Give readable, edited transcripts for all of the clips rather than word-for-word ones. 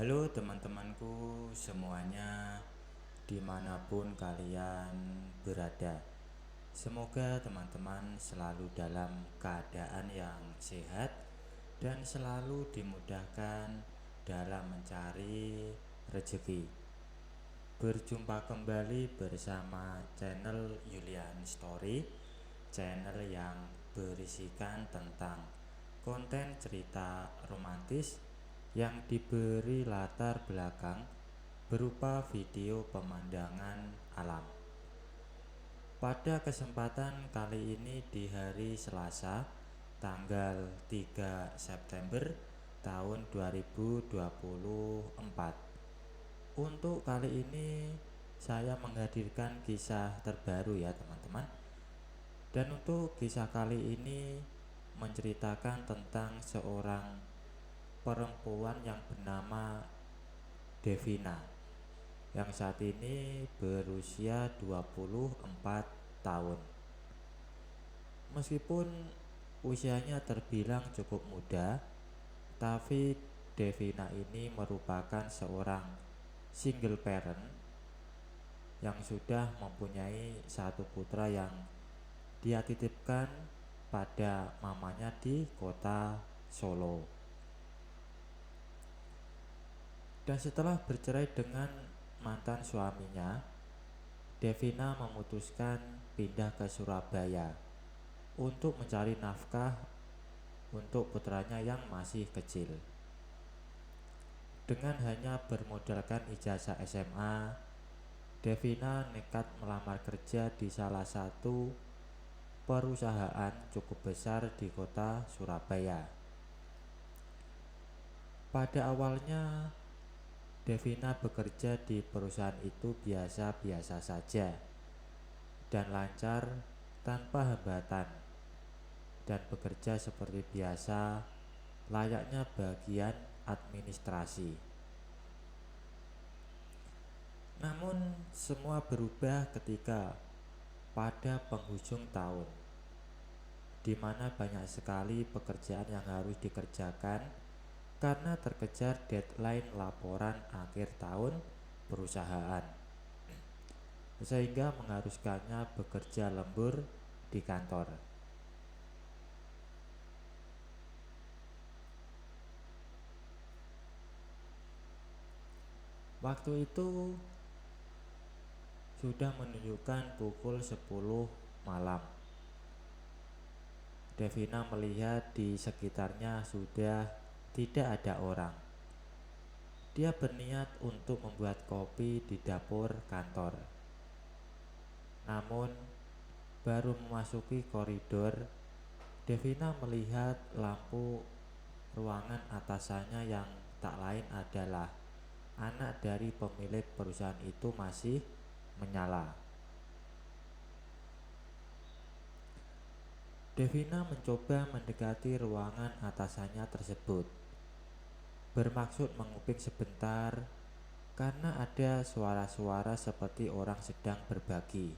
Halo teman-temanku semuanya, dimanapun kalian berada. Semoga teman-teman selalu dalam keadaan yang sehat dan selalu dimudahkan dalam mencari rezeki. Berjumpa kembali bersama channel Yulian Story, channel yang berisikan tentang konten cerita romantis yang diberi latar belakang berupa video pemandangan alam. Pada kesempatan kali ini di hari Selasa, tanggal 3 September tahun 2024. Untuk kali ini saya menghadirkan kisah terbaru ya teman-teman. Dan untuk kisah kali ini menceritakan tentang seorang perempuan yang bernama Devina, yang saat ini berusia 24 tahun. Meskipun usianya terbilang cukup muda, tapi Devina ini merupakan seorang single parent yang sudah mempunyai satu putra yang dia titipkan pada mamanya di kota Solo. Dan setelah bercerai dengan mantan suaminya, Devina memutuskan pindah ke Surabaya untuk mencari nafkah untuk putranya yang masih kecil. Dengan hanya bermodalkan ijazah SMA, Devina nekat melamar kerja di salah satu perusahaan cukup besar di kota Surabaya. Pada awalnya, Devina bekerja di perusahaan itu biasa-biasa saja dan lancar tanpa hambatan, dan bekerja seperti biasa layaknya bagian administrasi. Namun semua berubah ketika pada penghujung tahun, di mana banyak sekali pekerjaan yang harus dikerjakan karena terkejar deadline laporan akhir tahun perusahaan, sehingga mengharuskannya bekerja lembur di kantor. Waktu itu sudah menunjukkan pukul 10 malam. Devina melihat di sekitarnya sudah tidak ada orang. Dia berniat untuk membuat kopi di dapur kantor. Namun, baru memasuki koridor, Devina melihat lampu ruangan atasannya yang tak lain adalah anak dari pemilik perusahaan itu masih menyala. Devina mencoba mendekati ruangan atasannya tersebut, bermaksud mengupik sebentar karena ada suara-suara seperti orang sedang berbagi.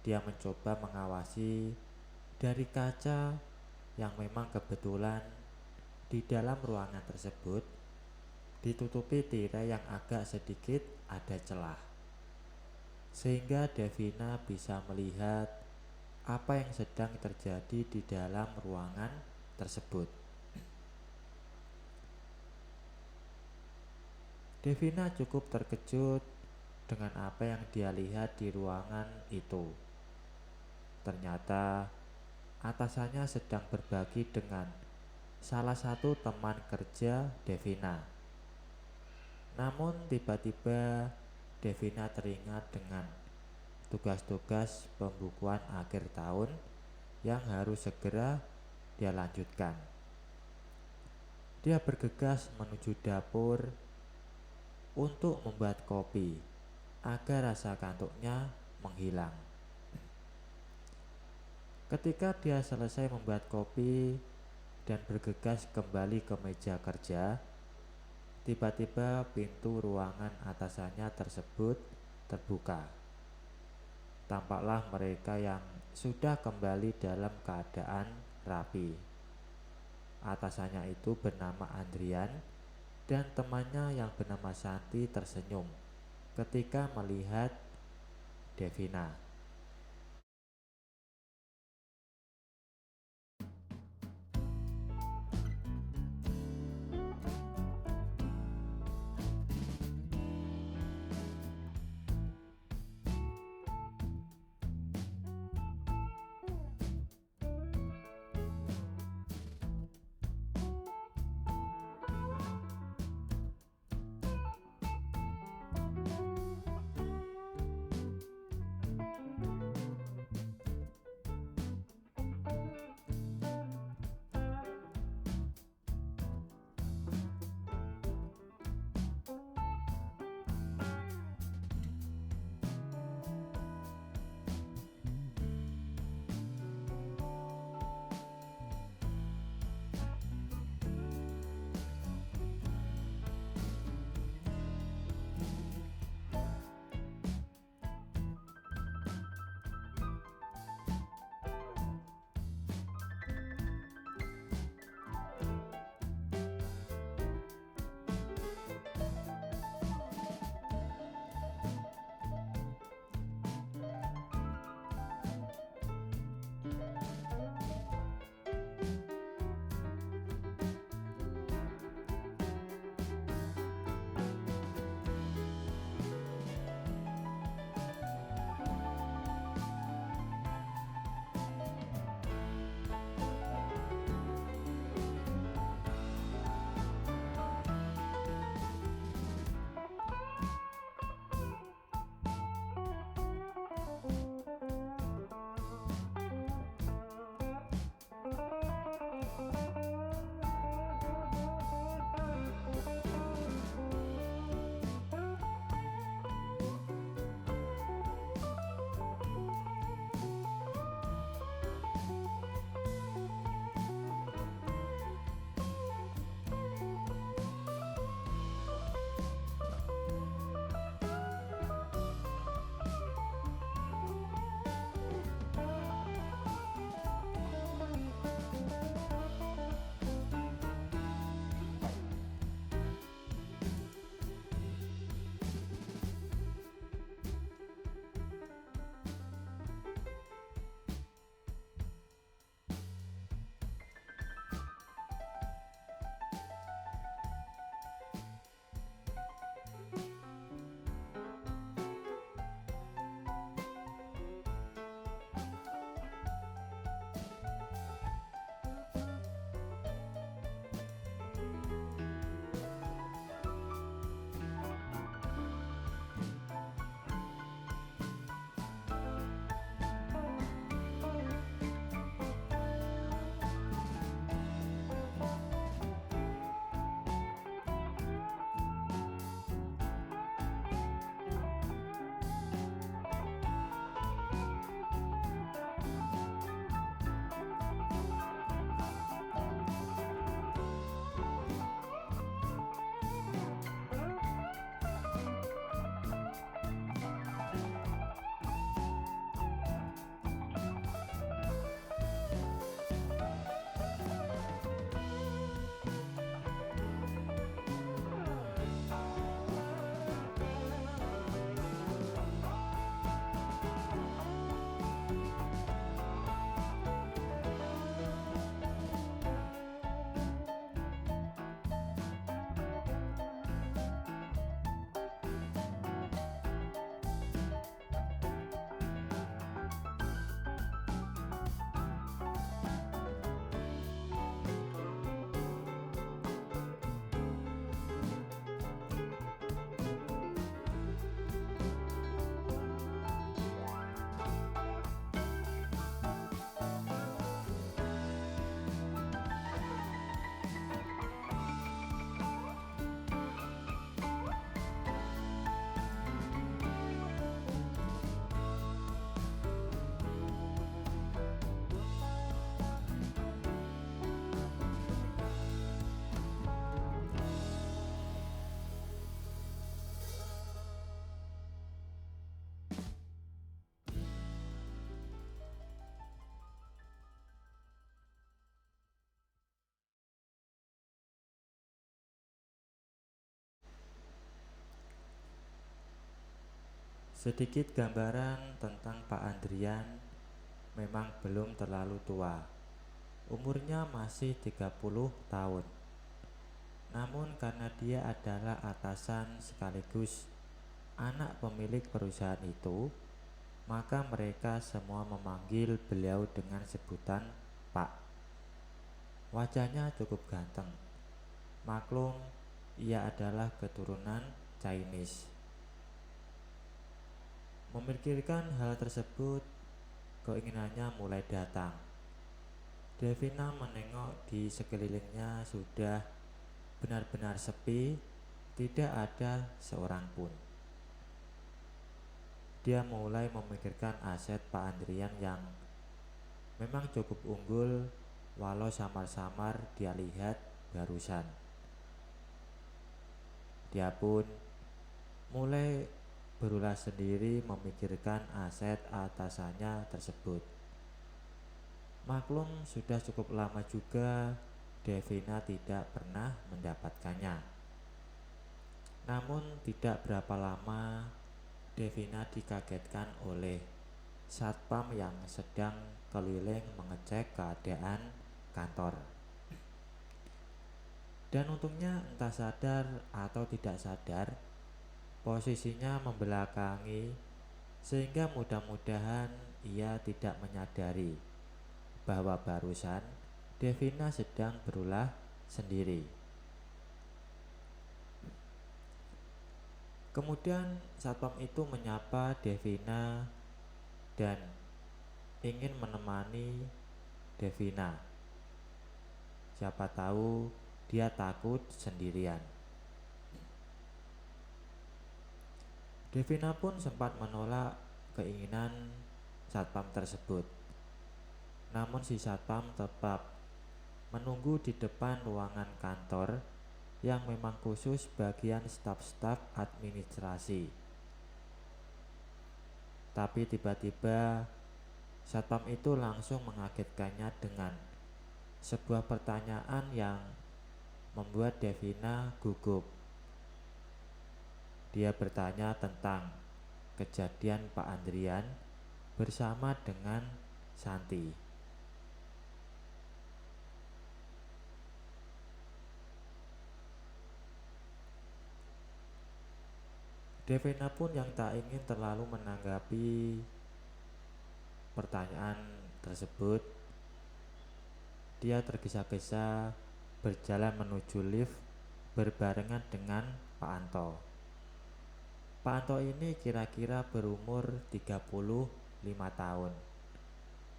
Dia mencoba mengawasi dari kaca yang memang kebetulan di dalam ruangan tersebut ditutupi tirai yang agak sedikit ada celah, sehingga Devina bisa melihat apa yang sedang terjadi di dalam ruangan tersebut. Devina cukup terkejut dengan apa yang dia lihat di ruangan itu. Ternyata atasannya sedang berbagi dengan salah satu teman kerja Devina. Namun tiba-tiba Devina teringat dengan tugas-tugas pembukuan akhir tahun yang harus segera dia lanjutkan. Dia bergegas menuju dapur untuk membuat kopi agar rasa kantuknya menghilang. Ketika dia selesai membuat kopi dan bergegas kembali ke meja kerja, tiba-tiba pintu ruangan atasannya tersebut terbuka. Tampaklah mereka yang sudah kembali dalam keadaan rapi. Atasannya itu bernama Andrian dan temannya yang bernama Santi tersenyum ketika melihat Devina. Sedikit gambaran tentang Pak Andrian. Memang belum terlalu tua. Umurnya masih 30 tahun. Namun karena dia adalah atasan sekaligus anak pemilik perusahaan itu, maka mereka semua memanggil beliau dengan sebutan Pak. Wajahnya cukup ganteng. Maklum, ia adalah keturunan Chinese. Memikirkan hal tersebut, keinginannya mulai datang. Devina menengok di sekelilingnya sudah benar-benar sepi, tidak ada seorang pun. Dia mulai memikirkan aset Pak Andrian yang memang cukup unggul, walau samar-samar dia lihat barusan. Dia pun mulai berulah sendiri memikirkan aset atasannya tersebut. Maklum sudah cukup lama juga Devina tidak pernah mendapatkannya. Namun tidak berapa lama Devina dikagetkan oleh satpam yang sedang keliling mengecek keadaan kantor. Dan untungnya entah sadar atau tidak sadar, posisinya membelakangi sehingga mudah-mudahan ia tidak menyadari bahwa barusan Devina sedang berulah sendiri. Kemudian satpam itu menyapa Devina dan ingin menemani Devina. Siapa tahu dia takut sendirian. Devina pun sempat menolak keinginan satpam tersebut. Namun si satpam tetap menunggu di depan ruangan kantor yang memang khusus bagian staf-staf administrasi. Tapi tiba-tiba satpam itu langsung mengagetkannya dengan sebuah pertanyaan yang membuat Devina gugup. Dia bertanya tentang kejadian Pak Andrian bersama dengan Santi. Devina pun yang tak ingin terlalu menanggapi pertanyaan tersebut, dia tergesa-gesa berjalan menuju lift berbarengan dengan Pak Anto. Pak Anto ini kira-kira berumur 35 tahun.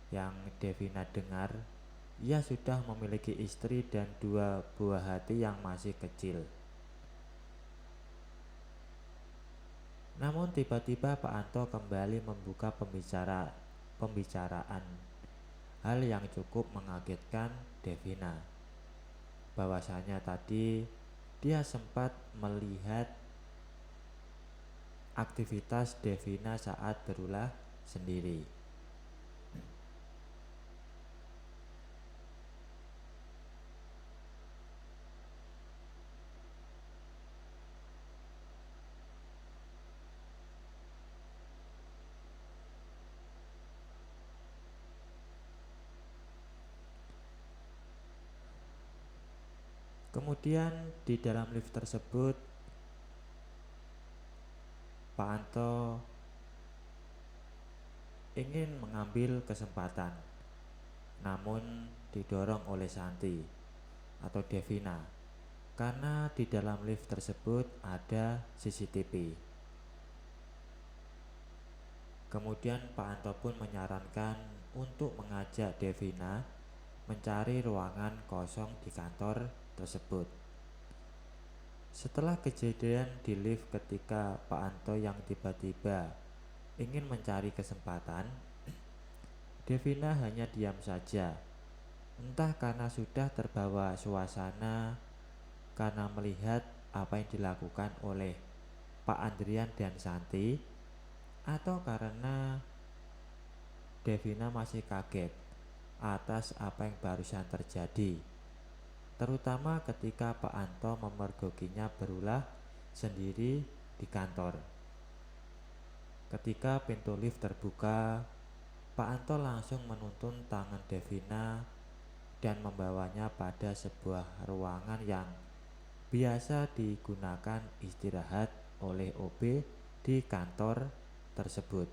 Yang Devina dengar, ia sudah memiliki istri dan 2 buah hati yang masih kecil. Namun tiba-tiba Pak Anto kembali membuka pembicaraan. Hal yang cukup mengagetkan Devina. Bahwasanya tadi dia sempat melihat aktivitas Devina saat berulah sendiri. Kemudian di dalam lift tersebut Pak Anto ingin mengambil kesempatan, namun didorong oleh Santi atau Devina karena di dalam lift tersebut ada CCTV. Kemudian Pak Anto pun menyarankan untuk mengajak Devina mencari ruangan kosong di kantor tersebut. Setelah kejadian di lift ketika Pak Anto yang tiba-tiba ingin mencari kesempatan, Devina hanya diam saja. Entah karena sudah terbawa suasana, karena melihat apa yang dilakukan oleh Pak Andrian dan Santi, atau karena Devina masih kaget atas apa yang barusan terjadi, terutama ketika Pak Anto memergokinya berulah sendiri di kantor. Ketika pintu lift terbuka, Pak Anto langsung menuntun tangan Devina dan membawanya pada sebuah ruangan yang biasa digunakan istirahat oleh OB di kantor tersebut.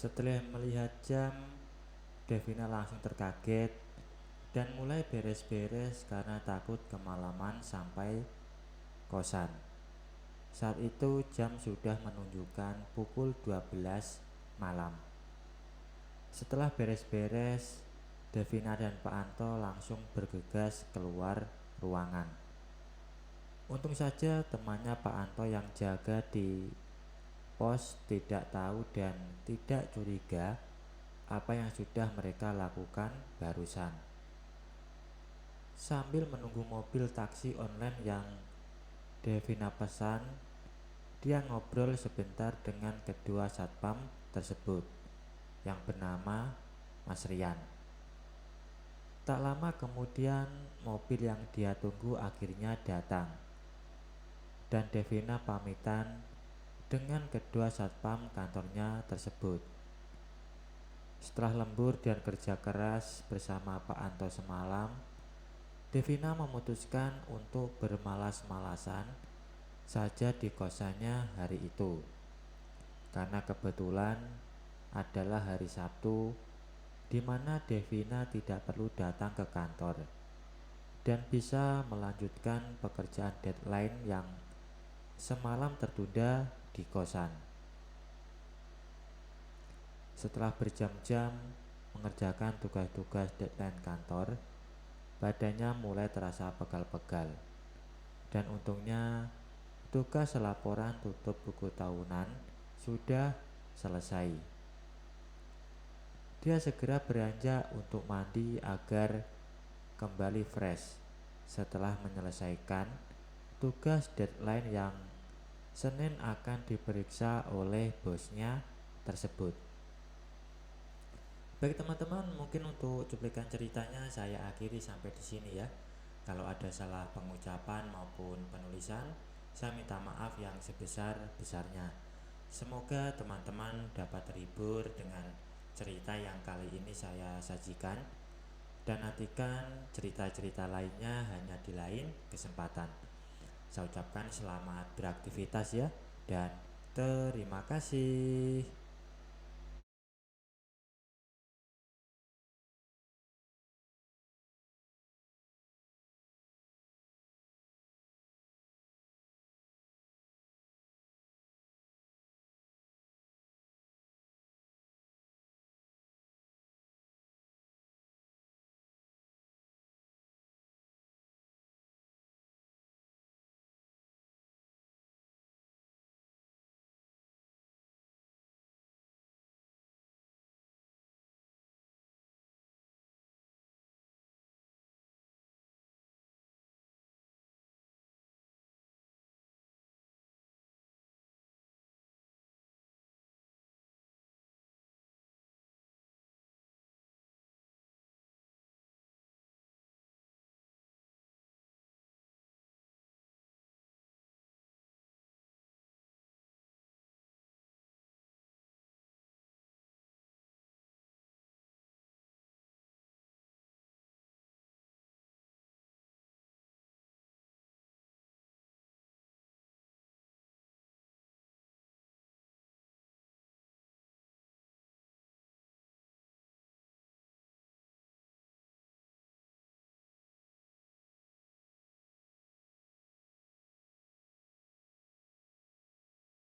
Setelah melihat jam, Devina langsung terkaget dan mulai beres-beres karena takut kemalaman sampai kosan. Saat itu jam sudah menunjukkan pukul 12 malam. Setelah beres-beres, Devina dan Pak Anto langsung bergegas keluar ruangan. Untung saja temannya Pak Anto yang jaga di pos tidak tahu dan tidak curiga apa yang sudah mereka lakukan barusan. Sambil menunggu mobil taksi online yang Devina pesan, dia ngobrol sebentar dengan kedua satpam tersebut yang bernama Mas Rian. Tak lama kemudian mobil yang dia tunggu akhirnya datang dan Devina pamitan dengan kedua satpam kantornya tersebut. Setelah lembur dan kerja keras bersama Pak Anto semalam, Devina memutuskan untuk bermalas-malasan saja di kosannya hari itu. Karena kebetulan adalah hari Sabtu di mana Devina tidak perlu datang ke kantor dan bisa melanjutkan pekerjaan deadline yang semalam tertunda di kosan. Setelah berjam-jam mengerjakan tugas-tugas deadline kantor, badannya mulai terasa pegal-pegal. Dan untungnya tugas laporan tutup buku tahunan sudah selesai. Dia segera beranjak untuk mandi agar kembali fresh setelah menyelesaikan tugas deadline yang Senin akan diperiksa oleh bosnya tersebut. Baik teman-teman, mungkin untuk cuplikan ceritanya saya akhiri sampai di sini ya. Kalau ada salah pengucapan maupun penulisan, saya minta maaf yang sebesar-besarnya. Semoga teman-teman dapat terhibur dengan cerita yang kali ini saya sajikan, dan nantikan cerita-cerita lainnya hanya di lain kesempatan. Saya ucapkan selamat beraktivitas ya, dan terima kasih.